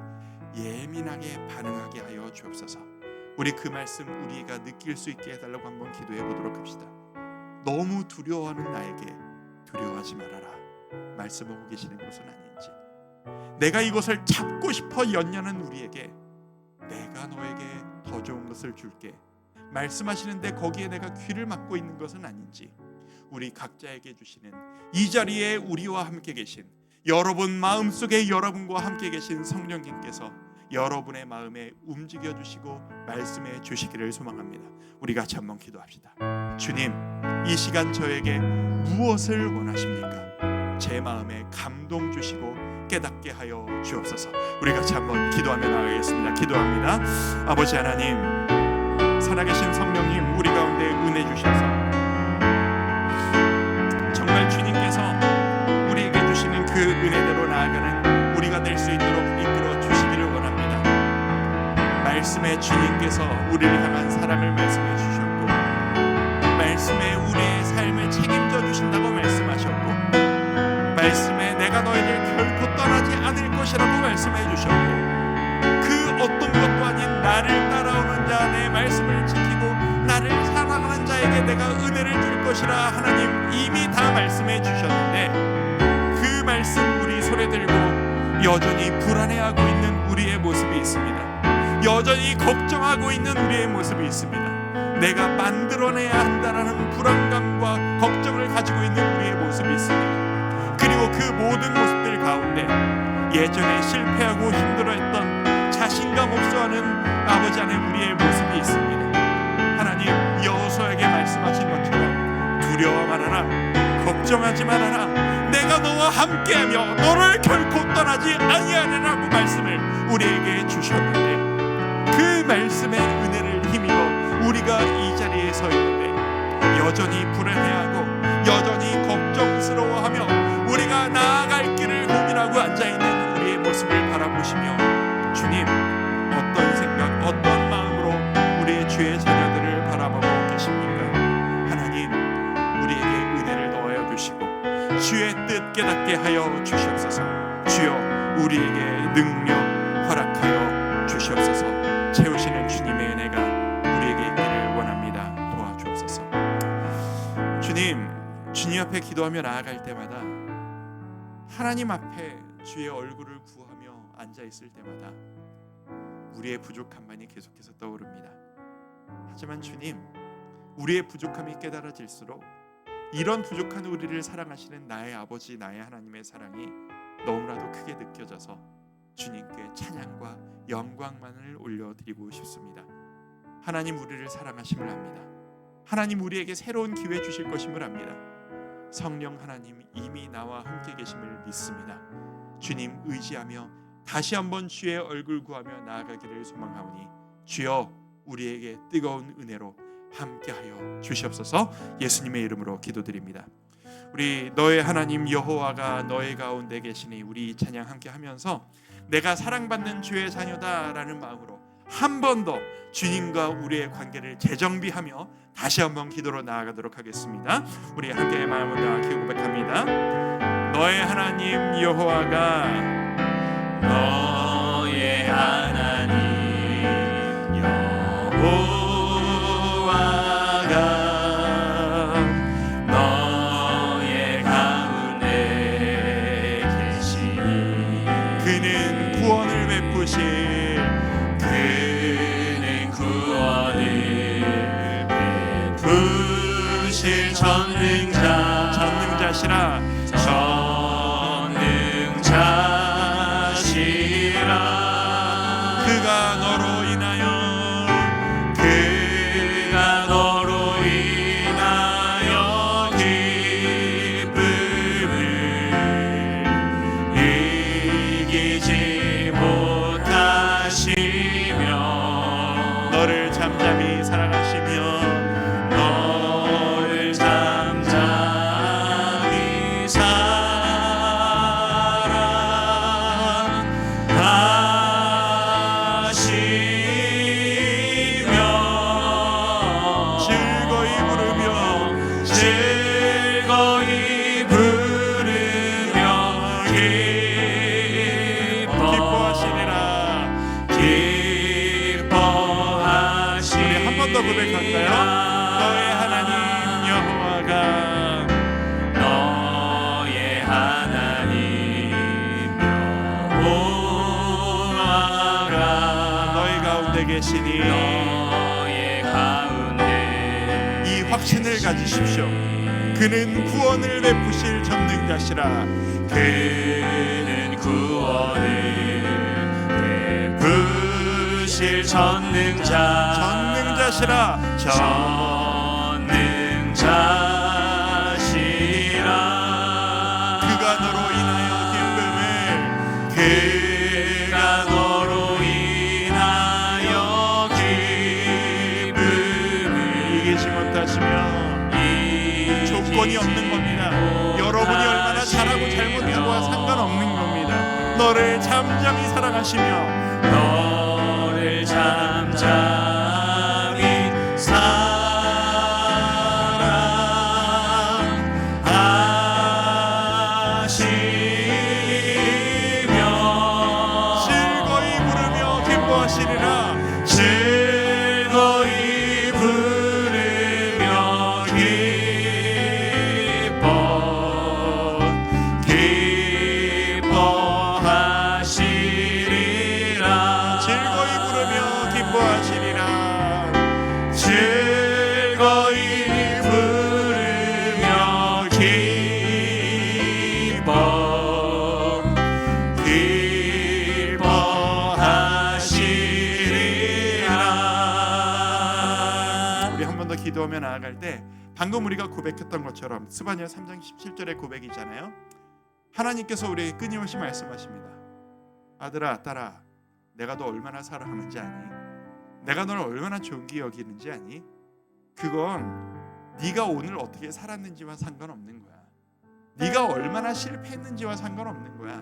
예민하게 반응하게 하여 주옵소서. 우리 그 말씀 우리가 느낄 수 있게 해달라고 한번 기도해 보도록 합시다. 너무 두려워하는 나에게 두려워하지 말아라 말씀하고 계시는 것은 아닌지, 내가 이것을 잡고 싶어 연연한 우리에게 내가 너에게 더 좋은 것을 줄게 말씀하시는데 거기에 내가 귀를 막고 있는 것은 아닌지, 우리 각자에게 주시는 이 자리에 우리와 함께 계신 여러분 마음속에 여러분과 함께 계신 성령님께서 여러분의 마음에 움직여 주시고 말씀해 주시기를 소망합니다. 우리 같이 한번 기도합시다. 주님, 이 시간 저에게 무엇을 원하십니까? 제 마음에 감동 주시고 깨닫게 하여 주옵소서. 우리 같이 한번 기도하며 나가겠습니다. 기도합니다. 아버지 하나님, 살아계신 성령님, 우리 가운데 은혜 주셔서 정말 주님께서 우리에게 주시는 그 은혜대로 나아가는 우리가 될 수 있도록 이끌어 주시기를 원합니다. 말씀의 주님께서 우리를 향한 사랑을 말씀해 주셨고, 말씀에 우리의 삶을 책임져 주신다고 말씀하셨고, 말씀에 내가 너희를 결코 떠나지 않을 것이라고 말씀해 주셨고, 그 어떤 것도 아닌 나를 따라오는 자, 내 말씀을 지키고 나를 사랑하는 자에게 내가 은혜를 줄 것이라 하나님 이미 다 말씀해 주셨는데, 그 말씀 우리 손에 들고 여전히 불안해하고 있는 우리의 모습이 있습니다. 여전히 걱정하고 있는 우리의 모습이 있습니다. 내가 만들어내야 한다라는 불안감과 걱정을 가지고 있는 우리의 모습이 있습니다. 그리고 그 모든 모습들 가운데 예전에 실패하고 힘들어했던 자신감 없어하는 아버지 안에 우리의 모습이 있습니다. 하나님, 여호수아에게 말씀하신 것처럼 두려워 말아라, 걱정하지 말아라, 내가 너와 함께하며 너를 결코 떠나지 아니하리라고 말씀을 우리에게 주셨는데, 그 말씀의 은혜를 힘입어 우리가 이 자리에 서 있는데 여전히 불안해하고 여전히 걱정스러워하며 우리가 나아갈 길을 고민하고 앉아있는 우리의 모습을 바라보시며, 주님, 어떤 생각, 어떤 마음으로 우리의 주의 자녀들을 바라보고 계십니까? 하나님, 우리에게 은혜를 더하여 주시고 주의 뜻 깨닫게 하여 주시옵소서. 주여, 우리에게 능력 허락하여 주시옵소서. 채우시는 주님의 은혜가 우리에게 있기를 원합니다. 도와주옵소서. 주님, 주님 앞에 기도하며 나아갈 때마다, 하나님 앞에 주의 얼굴을 구하며 앉아있을 때마다 우리의 부족함만이 계속해서 떠오릅니다. 하지만 주님, 우리의 부족함이 깨달아질수록 이런 부족한 우리를 사랑하시는 나의 아버지, 나의 하나님의 사랑이 너무나도 크게 느껴져서 주님께 찬양과 영광만을 올려드리고 싶습니다. 하나님, 우리를 사랑하심을 압니다. 하나님, 우리에게 새로운 기회 주실 것임을 압니다. 성령 하나님, 이미 나와 함께 계심을 믿습니다. 주님 의지하며 다시 한번 주의 얼굴 구하며 나아가기를 소망하오니 주여, 우리에게 뜨거운 은혜로 함께하여 주시옵소서. 예수님의 이름으로 기도드립니다. 우리 너의 하나님 여호와가 너의 가운데 계시니 우리 찬양 함께하면서 내가 사랑받는 주의 자녀다라는 마음으로 한 번 더 주님과 우리의 관계를 재정비하며 다시 한번 기도로 나아가도록 하겠습니다. 우리 함께 마음을 다하게 고백합니다. 너의 하나님 여호와가, 너의 하나님 여호와가 너의 가운데 베푸실 전능자시라 그가 너로 인하여 기쁨을 이기지 못하시며 너를 잠잠히 사랑하시며 고백할까요? 너의 하나님 여호와가 너희 가운데 계시니 이 확신을 가지십시오. 그는 구원을 베푸실 전능자시라 그는 구원을 베푸실 전능자시라 그가 너로 인하여 기쁨을 이기지 못하시며 조건이 없는 겁니다. 여러분이 얼마나 잘하고 잘못하고와 상관없는 겁니다. 너를 잠잠히 사랑하시며 즐거이 부르며 기뻐하시리라 기도하며 나아갈 때 방금 우리가 고백했던 것처럼 스바냐 3장 17절의 고백이잖아요. 하나님께서 우리에게 끊임없이 말씀하십니다. 아들아 딸아 내가 너 얼마나 사랑하는지 아니? 내가 너를 얼마나 존귀 여기는지 아니? 그건 네가 오늘 어떻게 살았는지와 상관없는 거야. 네가 얼마나 실패했는지와 상관없는 거야.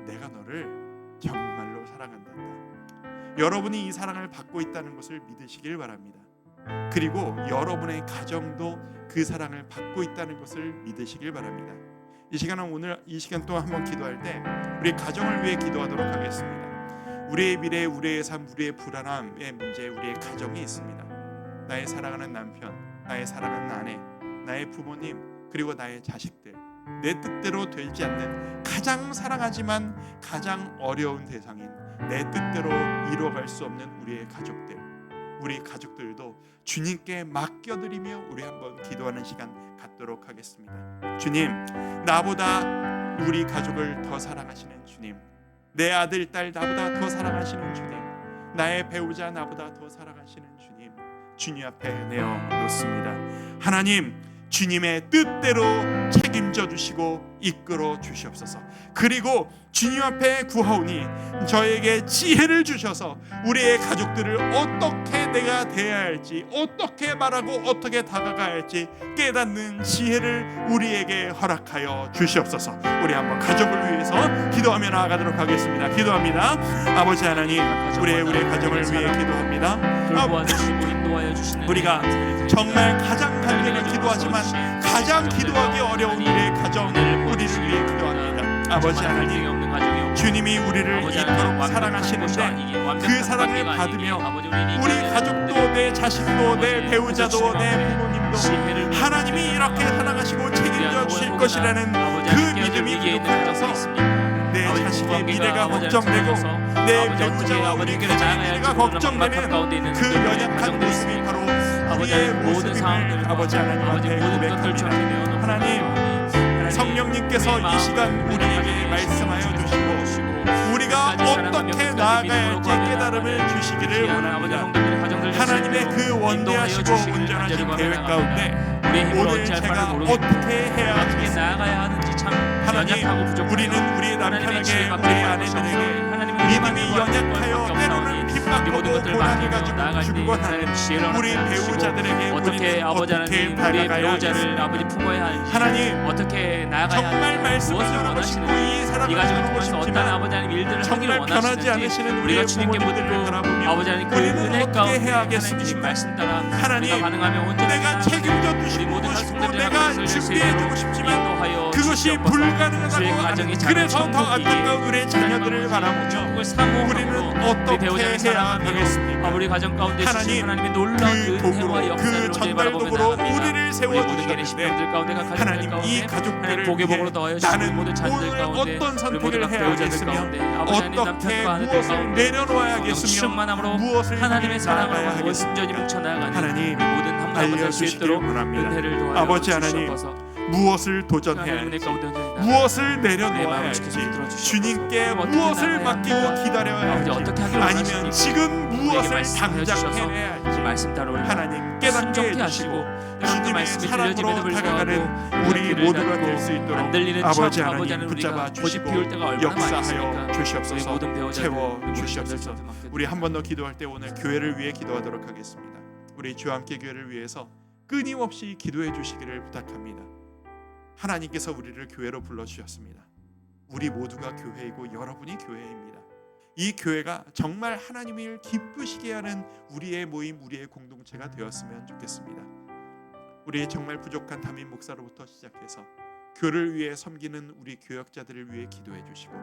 내가 너를 정말로 사랑한단다. 여러분이 이 사랑을 받고 있다는 것을 믿으시길 바랍니다. 그리고 여러분의 가정도 그 사랑을 받고 있다는 것을 믿으시길 바랍니다. 이 시간은 오늘 이 시간 동안 한번 기도할 때 우리 가정을 위해 기도하도록 하겠습니다. 우리의 미래, 우리의 삶, 우리의 불안함의 문제, 우리의 가정이 있습니다. 나의 사랑하는 남편, 나의 사랑하는 아내, 나의 부모님, 그리고 나의 자식들, 내 뜻대로 되지 않는 가장 사랑하지만 가장 어려운 대상인 내 뜻대로 이루어갈 수 없는 우리의 가족들, 우리 가족들도 주님께 맡겨드리며 우리 한번 기도하는 시간 갖도록 하겠습니다. 주님, 나보다 우리 가족을 더 사랑하시는 주님, 내 아들, 딸 나보다 더 사랑하시는 주님, 나의 배우자 나보다 더 사랑하시는 주님, 주님 앞에 내어놓습니다. 하나님, 주님의 뜻대로 책임져 주시고 이끌어 주시옵소서. 그리고 주님 앞에 구하오니 저에게 지혜를 주셔서 우리의 가족들을 어떻게 내가 대해야 할지, 어떻게 말하고 어떻게 다가가야 할지 깨닫는 지혜를 우리에게 허락하여 주시옵소서. 우리 한번 가족을 위해서 기도하며 나아가도록 하겠습니다. 기도합니다. 아버지 하나님, 우리의 가정을 위해 기도합니다. 우리가 정말 가장 간절히 기도하지만 가장 기도하기 어려운 우리의 가정을 우리를 위해 기도합니다. 아버지 하나님, 주님이 우리를 이토록 사랑하시는데 그 사랑을 받으며 우리 가족도, 내 자식도, 내 배우자도, 내 부모님도 하나님이 이렇게 사랑하시고 책임져 주실 것이라는 그 믿음이 부족하여서 내 자식의 미래가 걱정되고 내 배우자와 우리 가족의 미래가 걱정되는 그 연약한 모습이 바로 우리의 모습임을 아버지 하나님 앞에 고백합니다. 하나님, 성령님께서 이 시간 우리에게 말씀하여 주시고 우리가 어떻게 나아가야지 깨달음을 주시기를 원합니다. 하나님의 그 원대하시고 온전하신 계획 가운데 오늘 제가 어떻게 해야 하겠습니까? 하나님, 우리는 우리 남편에게, 우리 아내들에게 믿음이 연약하여 때로는 핍박하고 고난이 가지고 죽고 하는 우리 배우자들에게 어떻게 아버지 하나님 우리의 배우자를 아버지 품어야 하는지, 하나님, 어떻게 나아가야 정말 하는지, 말씀을 무엇을 전하고 싶고 원하시는지, 이 이 사람을 가정을 전하고 통해서 어떤 싶지만 아버지 하나님 일들을 하기를 정말 편하지 않으시는 원하시는지 우리의 우리가 주님께 부모님들을 묻고 바라보며 아버지 하나님 그 우리는 은혜 어떻게 가운데 해야 하나님 주신 하겠습니까? 말씀 따라 하나님, 우리가 가능하면 온전히 내가 책임져 우리 주시고 모든 싶고 성도들의 내가 하나님을 준비해주고 싶지만 인도하여 그것이 주시옵소서. 불가능하다고 주의 하는 가정이 그래서 더 천국이기에 안타까운 우리의 자녀들을 바라보며 천국을 사모함으로 우리는 우리 어떻게 배우자를 해야 사랑하며 되겠습니까? 우리 가정 가운데 하나님, 주신 하나님의 놀라운 그 그 은혜와 도구로, 역사를 그 전달도구로 바라보며 우리를 나아갑니다. 우리 모든 세워주셨는데 신령들 가운데 각 가족들 하나님, 가운데 이 가족들을 하나님 복의 복으로 더하여 주시고 나는 모든 자녀들 오늘 가운데 어떤 우리 모든 선택을 각 해야 배우자들 하겠으며 가운데 아버지 하나님 어떻게 남편과 아내들 무엇을 가운데 내려놓아야 성령 하겠으며 충만함으로 무엇을 하나님의 나아가야 사랑으로 하겠습니까? 온전히 뭉쳐나가는 하나님, 우리 모든 한분 한분 될수 알려주시길 있도록 원합니다. 은혜를 도와여 아버지 하나님, 주시옵소서. 무엇을 도전해야 하나님 은혜 할지, 가운데 온전히 무엇을 내 내려놓아야 마음을 할지, 지켜서 들어주시옵소서. 주님께 그럼 어떻게 무엇을 나아가야 맡기고 합니까? 기다려야 아버지 할지, 어떻게 하기를 아니면 원하십니까? 지금 우리에게 무엇을 말씀해 당장 주셔서 해내야 그 할지 말씀 따라 우리 하나님 깨닫게 순종케 해주시고 하시고 주님의 말씀이 사랑으로 들려짐에도 다가가는 불구하고 우리 귀를 모두가 닫고 될 수 있도록 안 들리는 아버지 참 하나님 아버지는 붙잡아 우리가 주시고 고집 피울 때가 얼마나 많이 역사하여 있습니까? 우리 주시옵소서. 모든 배우자들, 채워 우리 모든 주시옵소서. 자녀들 맡겨드립니다. 우리 한 번 더 기도할 때 오늘 교회를 위해 기도하도록 하겠습니다. 우리 주와 함께 교회를 위해서 끊임없이 기도해 주시기를 부탁합니다. 하나님께서 우리를 교회로 불러주셨습니다. 우리 모두가 교회이고 여러분이 교회입니다. 이 교회가 정말 하나님을 기쁘시게 하는 우리의 모임, 우리의 공동체가 되었으면 좋겠습니다. 우리 정말 부족한 담임 목사로부터 시작해서 교회를 위해 섬기는 우리 교역자들을 위해 기도해 주시고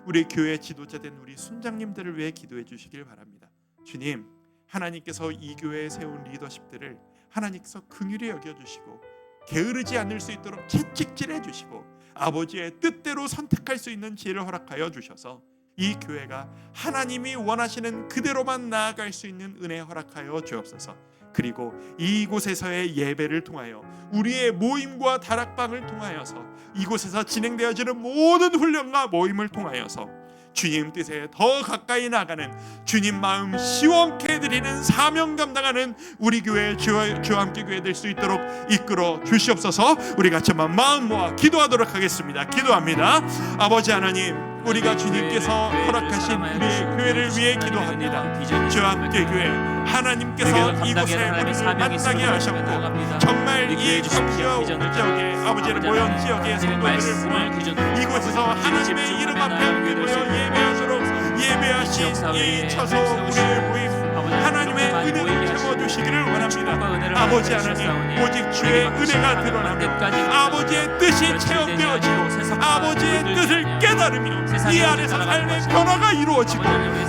우리 교회 지도자된 우리 순장님들을 위해 기도해 주시길 바랍니다. 주님, 하나님께서 이 교회에 세운 리더십들을 하나님께서 긍휼히 여겨주시고 게으르지 않을 수 있도록 채찍질해 주시고 아버지의 뜻대로 선택할 수 있는 지혜를 허락하여 주셔서 이 교회가 하나님이 원하시는 그대로만 나아갈 수 있는 은혜 허락하여 주옵소서. 그리고 이곳에서의 예배를 통하여 우리의 모임과 다락방을 통하여서 이곳에서 진행되어지는 모든 훈련과 모임을 통하여서 주님 뜻에 더 가까이 나가는 주님 마음 시원케 해드리는 사명 감당하는 우리 교회 주와 함께 교회 될 수 있도록 이끌어 주시옵소서. 우리 같이 한번 마음 모아 기도하도록 하겠습니다. 기도합니다. 아버지 하나님, 우리가 주님께서 허락하신 우리 교회를 위해 기도합니다. 주와 함께 교회 하나님께서 이곳에 우리를 만나게 하셨고 정말 이 성지와 지역에 아버지의 모형 지역의 성도들을 모아 이곳에서 하나님의 이름 앞에 함께 모여 예배하도록 예배하신 이 처소 우리의 모임 하나님의 은혜를 채워주시기를 원합니다. 아버지 하나님, 오직 주의 은혜가 드러나며 아버지의 뜻이 체험되어지고 아버지의 뜻을 깨달으며 이 안에서 삶의 변화가 이루어지고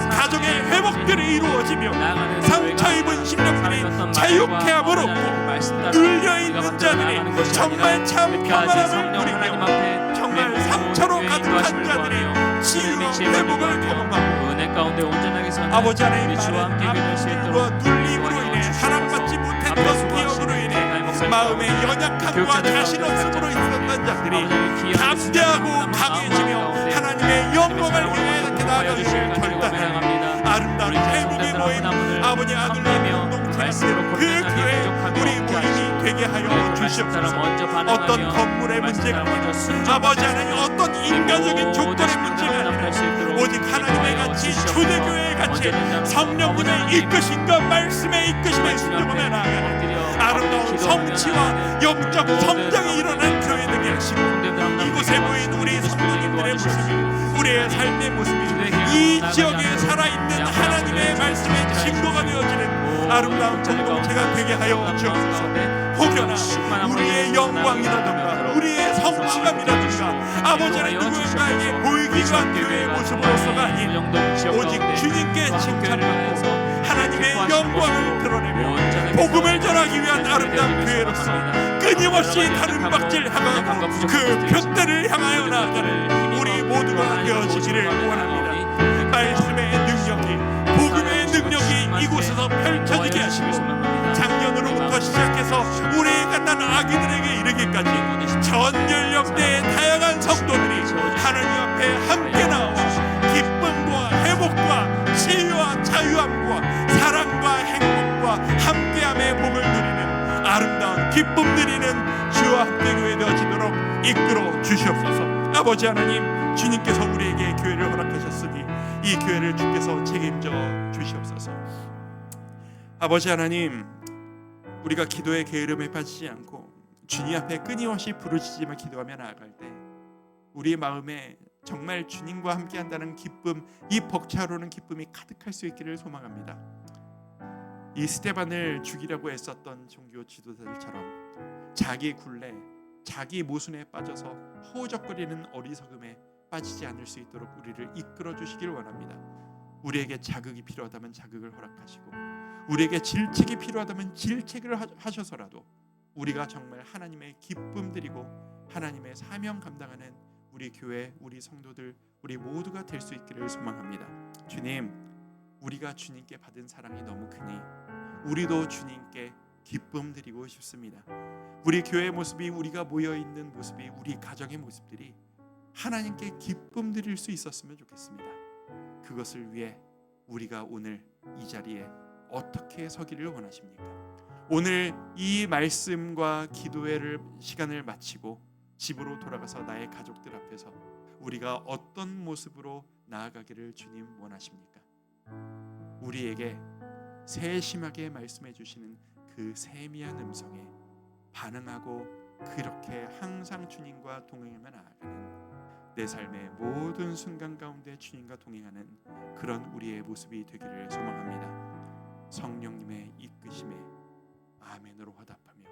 가정의 회복들이 이루어지며 상처 입은 심령들이 자유케 함을 얻고 눌려있는 자들이 정말 참 평안함을 누리며 정말 상처로 가득한 자들이 치유와 회복을 경험하고 가운데 온전하게 서는 아버지 하나님 우리 주와 함께 기도할 수 있도록 눌림으로 인해 사랑받지 못했던 기억으로 인해 마음의 연약함과 자신 없음으로 있었던 자들이 담대하고 강해지며 하나님의 영광을 위해 이렇게 나아가기를 결단합니다. 아름다운 회복의 모임 아버지 아들의 공동체 그 교회 우리 모임이 되게 하여 주시옵소서. 어떤 건물의 문제가 아니라 아버지 하나님 어떤 인간적인 조건의 문제가 아니라 오직 하나님의 같이 초대교회의 같이 성령님의 이끄심과 말씀의 이끄심에 순종하며 나아가는 아름다운 성취와 영적 성장이 일어난 교회 되게 하시고 이곳에 모인 우리 성도님들의 모습이 우리의 삶의 모습이 이 지역에 살아있는 하나님의 말씀의 증거가 되어지는 아름다운 공동체가 되게 하여 주옵소서. 혹여나 우리의 영광이라든가 우리의 성취감이라든가 아버지 하나님 누군가에게 보이기 위한 교회의 모습으로서가 아닌 오직 주님께 칭찬받고 하나님의 영광을 드러내며 복음을 전하기 위한 아름다운 교회로서 끊임없이 다른 박질하고 그 표대를 향하여 나아가는 우리 모두가 되어지기를 원합니다. 말씀의 능력이 복음의 능력이 이곳에서 펼쳐지게 하시고 작년으로부터 기쁨 드리는 주와 함께 교회 되어지도록 이끌어 주시옵소서. 아버지 하나님, 주님께서 우리에게 교회를 허락하셨으니 이 교회를 주께서 책임져 주시옵소서. 아버지 하나님, 우리가 기도의 게으름에 빠지지 않고 주님 앞에 끊임없이 부르짖으며 기도하며 나아갈 때 우리의 마음에 정말 주님과 함께한다는 기쁨, 이 벅차오르는 기쁨이 가득할 수 있기를 소망합니다. 이 스데반을 죽이려고 애썼던 종교 지도자들처럼 자기 굴레, 자기 모순에 빠져서 허우적거리는 어리석음에 빠지지 않을 수 있도록 우리를 이끌어 주시길 원합니다. 우리에게 자극이 필요하다면 자극을 허락하시고 우리에게 질책이 필요하다면 질책을 하셔서라도 우리가 정말 하나님의 기쁨 드리고 하나님의 사명 감당하는 우리 교회, 우리 성도들, 우리 모두가 될 수 있기를 소망합니다. 주님, 우리가 주님께 받은 사랑이 너무 크니 우리도 주님께 기쁨 드리고 싶습니다. 우리 교회의 모습이, 우리가 모여있는 모습이, 우리 가정의 모습들이 하나님께 기쁨 드릴 수 있었으면 좋겠습니다. 그것을 위해 우리가 오늘 이 자리에 어떻게 서기를 원하십니까? 오늘 이 말씀과 기도회 시간을 마치고 집으로 돌아가서 나의 가족들 앞에서 우리가 어떤 모습으로 나아가기를 주님 원하십니까? 우리에게 세심하게 말씀해 주시는 그 세미한 음성에 반응하고 그렇게 항상 주님과 동행하며 나아가는 내 삶의 모든 순간 가운데 주님과 동행하는 그런 우리의 모습이 되기를 소망합니다. 성령님의 이끄심에 아멘으로 화답하며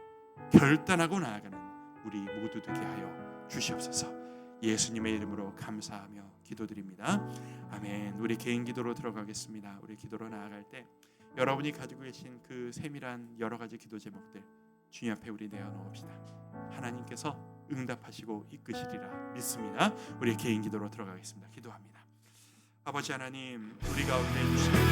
결단하고 나아가는 우리 모두 되게 하여 주시옵소서. 예수님의 이름으로 감사하며 기도드립니다. 아멘. 우리 개인 기도로 들어가겠습니다. 우리 기도로 나아갈 때 여러분이 가지고 계신 그 세밀한 여러 가지 기도 제목들 주님 앞에 우리 내어놓읍시다. 하나님께서 응답하시고 이끄시리라 믿습니다. 우리 개인 기도로 들어가겠습니다. 기도합니다. 아버지 하나님, 우리 가운데 주시는